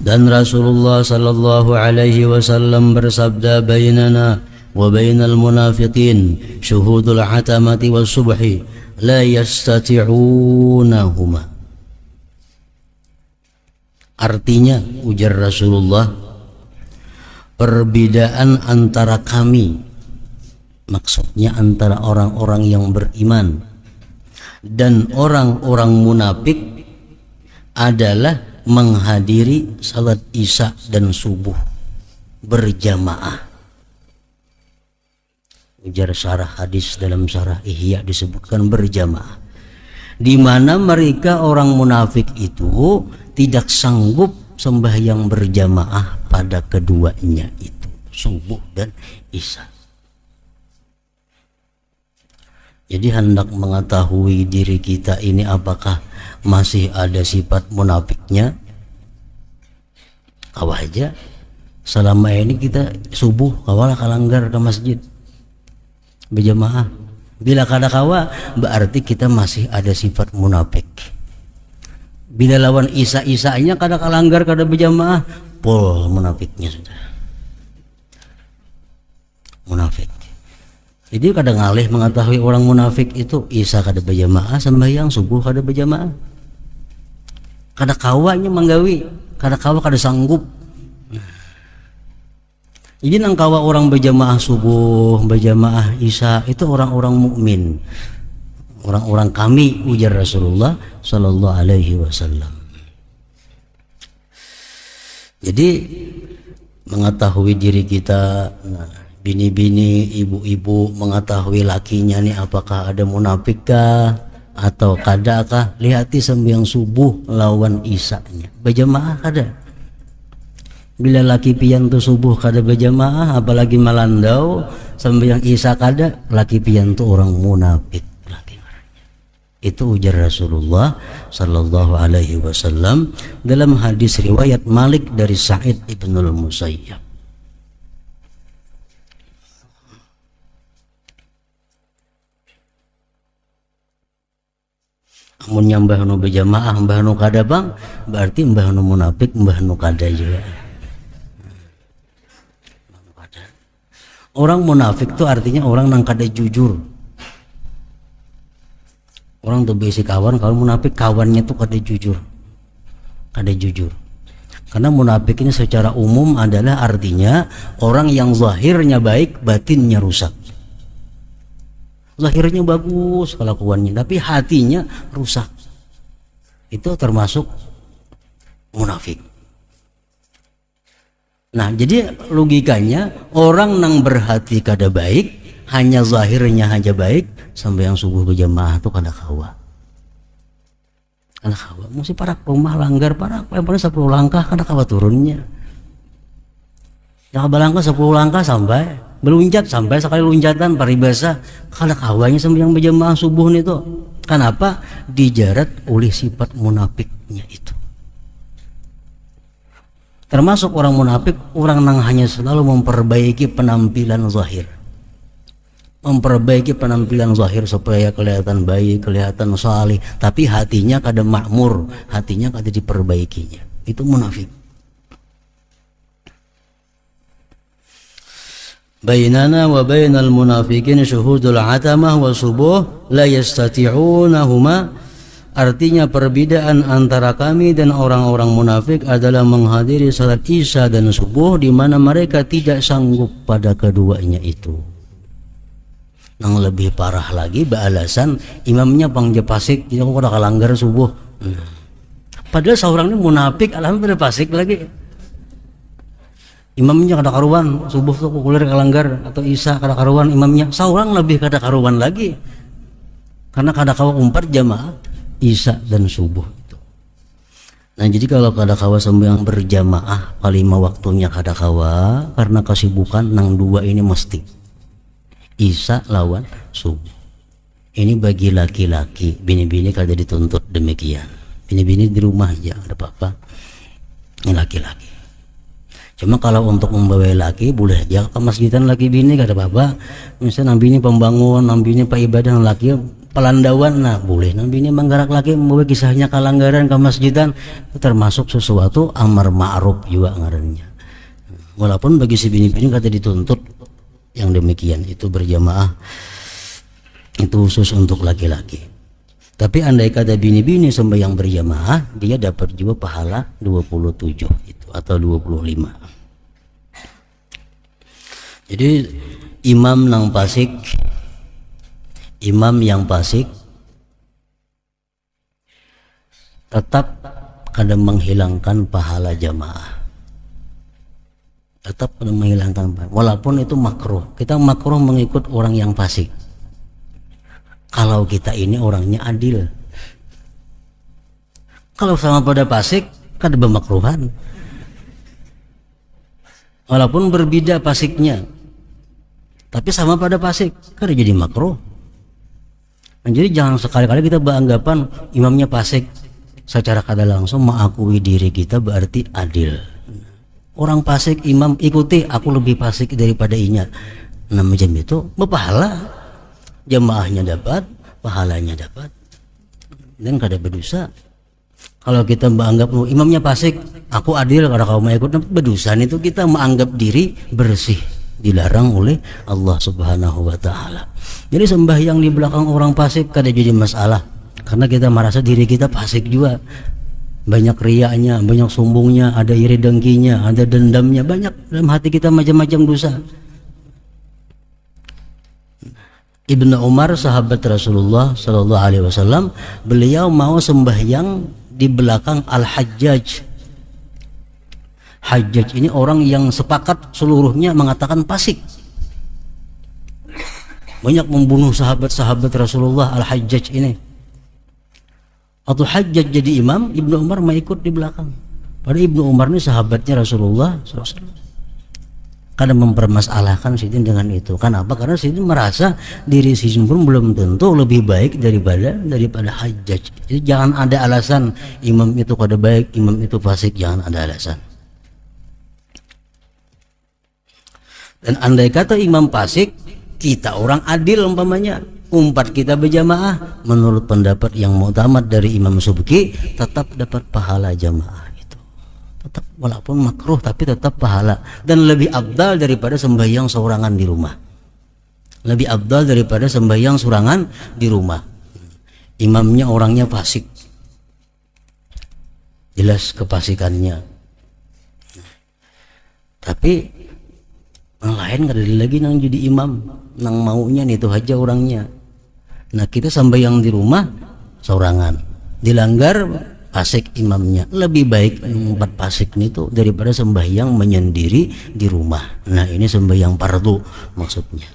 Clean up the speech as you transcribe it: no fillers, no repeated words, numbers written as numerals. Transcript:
Dan Rasulullah sallallahu alaihi wasallam bersabda, bainana wa bainal munafiqin syuhudul atamati was subhi la yastati'unahuma. Artinya, ujar Rasulullah, perbedaan antara kami, maksudnya antara orang-orang yang beriman dan orang-orang munafik adalah menghadiri salat isya dan subuh berjamaah. Ujar syarah hadis dalam syarah Ihya disebutkan berjamaah, di mana mereka orang munafik itu tidak sanggup sembahyang berjamaah pada keduanya itu, subuh dan isya. Jadi hendak mengetahui diri kita ini apakah masih ada sifat munafiknya, kawah aja selama ini kita subuh kawalah kalanggar ke masjid berjamaah. Bila kada kawa berarti kita masih ada sifat munafik. Bila lawan isya-isyanya kada kalanggar kada berjamaah, pol munafiknya sudah munafik. Jadi kadang ngalih mengetahui orang munafik itu isya kada berjamaah, sembahyang subuh kada berjamaah. Kada kawanya menggawi, kada kawa kada sanggup. Jadi nang kawa orang berjamaah subuh, berjamaah isya itu orang-orang mukmin. Orang-orang kami, ujar Rasulullah sallallahu alaihi wasallam. Jadi mengetahui diri kita, bini-bini, ibu-ibu mengetahui lakinya nih apakah ada munafikkah atau kadakah, lihati sembahyang subuh lawan isya-nya berjamaah kada. Bila laki pian tu subuh kada berjamaah, apalagi malandau sembahyang isya kada, laki pian tu orang munafik. Itu ujar Rasulullah sallallahu alaihi wasallam dalam hadis riwayat Malik dari Sa'id ibnul Musayyab. Amun nyambah nu berjamaah mbah nu kada bang, berarti mbah nu munafik, mbah nu kada juga. Orang munafik itu artinya orang nang kada jujur. Orang tuh besi kawan, kalau munafik kawannya tuh kada jujur. Kada jujur. Karena munafik ini secara umum adalah artinya orang yang zahirnya baik, batinnya rusak. Zahirnya bagus kelakuannya, tapi hatinya rusak. Itu termasuk munafik. Nah, jadi logikanya orang nang berhati kada baik, hanya zahirnya aja baik, sampai yang subuh berjamaah itu kada kawa. Kada kawa. Mesti parak rumah langgar parak, yang paling 10 langkah kada kawa turunnya. Yang balangkah 10 langkah sampai meluncat sampai sekali loncatan paribasa kada kawanya sembahyang berjamaah subuh itu. Kenapa? Dijarat oleh sifat munafiknya itu. Termasuk orang munafik, orang yang hanya selalu memperbaiki penampilan zahir. Memperbaiki penampilan zahir supaya kelihatan baik, kelihatan salih, tapi hatinya kada makmur, hatinya kada diperbaikinya. Itu munafik. Bainana wa bainal munafiqin syuhudul atamah wa subuh la yastati'unahuma. Artinya perbedaan antara kami dan orang-orang munafik adalah menghadiri salat isya dan subuh di mana mereka tidak sanggup pada keduanya itu. Yang lebih parah lagi beralasan imamnya pangje pasik, tidak kada kalanggar subuh. Padahal seorang ini munafik, alhamdulillah pasik lagi. Imamnya kada karuan, subuh tuh kukulir kalanggar atau isya kada karuan imamnya, seorang lebih kada karuan lagi. Karena kada kawa umpat jamaah isya dan subuh itu. Nah, jadi kalau kada kawa sembahyang berjamaah palima waktunya kada kawa karena kesibukan nang dua ini mesti isya lawan subuh. Ini bagi laki-laki, bini-bini kada dituntut demikian. Bini-bini di rumah aja ada apa-apa. Ini laki-laki. Cuma kalau untuk membawa laki boleh aja ke masjidan laki bini kata bapak. Misalnya nambi ini pembangun, nambi ini pak ibadah, laki pelandawan, nah boleh nambi ini menggerak laki membawa kisahnya ke langgaran ke masjidan, itu termasuk sesuatu amar ma'ruf juga ngarannya. Walaupun bagi si bini-bini kata dituntut yang demikian itu berjamaah, itu khusus untuk laki-laki. Tapi andai kata bini-bini sembahyang berjamaah, dia dapat juga pahala 27 itu atau 25. Jadi imam yang fasik tetap kadang menghilangkan pahala jamaah. Tetap kadang menghilangkan pahala. Walaupun itu makruh. Kita makruh mengikut orang yang fasik. Kalau kita ini orangnya adil. Kalau sama pada fasik, kan ada pemakruhan. Walaupun berbeda fasiknya, tapi sama pada fasik, kan jadi makruh. Nah, jadi jangan sekali-kali kita beranggapan imamnya fasik, secara kada langsung mengakui diri kita berarti adil. Orang fasik imam ikuti, aku lebih fasik daripada inya. Nah macam itu berpahala. Jamaahnya dapat, pahalanya dapat, dan kada berdosa. Kalau kita menganggap imamnya fasik, aku adil kalau kau mau ikut, berdosa. Itu kita menganggap diri bersih, dilarang oleh Allah Subhanahu wa Ta'ala. Jadi sembahyang di belakang orang fasik kada jadi masalah, karena kita merasa diri kita fasik juga. Banyak riaknya, banyak sombongnya, ada iri dengkinya, ada dendamnya, banyak dalam hati kita macam-macam dosa. Ibnu Umar sahabat Rasulullah Sallallahu Alaihi Wasallam, beliau mau sembahyang di belakang Al-Hajjaj. Hajjaj ini orang yang sepakat seluruhnya mengatakan fasik, banyak membunuh sahabat-sahabat Rasulullah. Al-Hajjaj ini, atau Hajjaj jadi imam, Ibnu Umar mau ikut di belakang. Padahal Ibnu Umar ini sahabatnya Rasulullah SAW. Kadang mempermasalahkan Sidin dengan itu. Kenapa? Karena Sidin merasa diri Sidin pun belum tentu lebih baik daripada Hajjaj. Jadi jangan ada alasan imam itu kada baik, imam itu fasik, jangan ada alasan. Dan andai kata imam fasik, kita orang adil umpamanya, umpat kita berjamaah, menurut pendapat yang muktamad dari Imam Subki, tetap dapat pahala jamaah. Tetap walaupun makruh tapi tetap pahala, dan lebih abdal daripada sembahyang seorangan di rumah. Lebih abdal daripada sembahyang seorangan di rumah. Imamnya orangnya fasik, jelas kefasikannya, tapi yang lain kada ada lagi nang jadi imam, nang maunya itu aja orangnya. Nah kita sembahyang di rumah seorangan, dilanggar fasik imamnya, lebih baik empat fasik itu daripada sembahyang menyendiri di rumah. Nah ini sembahyang fardu maksudnya.